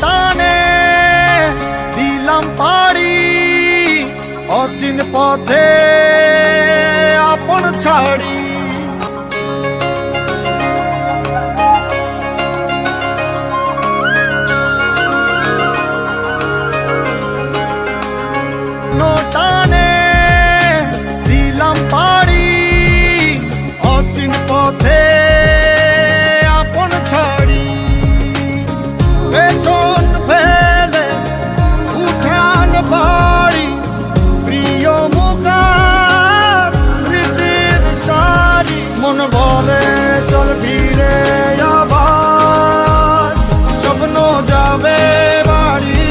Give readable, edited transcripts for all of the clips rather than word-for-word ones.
টানে দিলাম পাড়ি অচিন পথে আপন ছাড়ি। টানে দিলাম পাড়ি অচিন পথে আপন ছাড়ি। পেছন ফেলে উঠান বাড়ি প্রিয় মুখার স্মৃতির সারি। মন বলে চল ফিরে আবার স্বপ্ন যাবে বাড়ি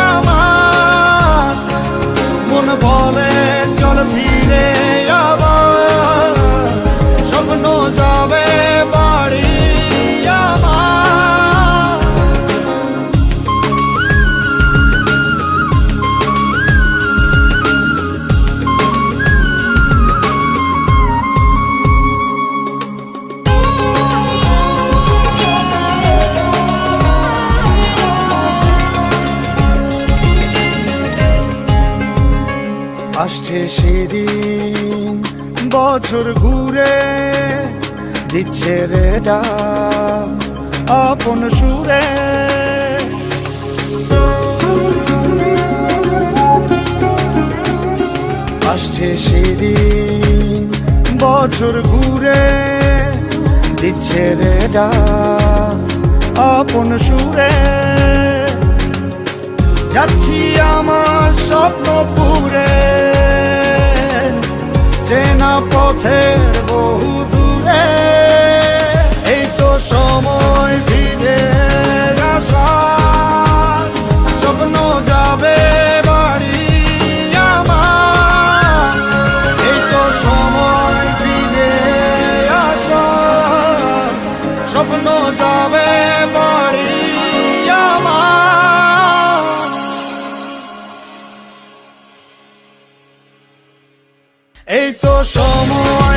আমার। মন বলে চল ফিরে আবার স্বপ্ন যাবে বাড়ি আমার। আসছে সেদিন বছর ঘুরে দিচ্ছে রে ডাক আপন সুরে। আসছে সেদিন বছর ঘুরে দিচ্ছে রে ডাক আপন সুরে। যাচ্ছি আমার স্বপ্নপুরে চেনা পথের বহু দূরে। এই তো সময় ফিরে আসার স্বপ্ন যাবে বাড়ি আমার। এই তো সময় ফিরে আসার স্বপ্ন যাবে বাড়ি আমার। এই তো সময়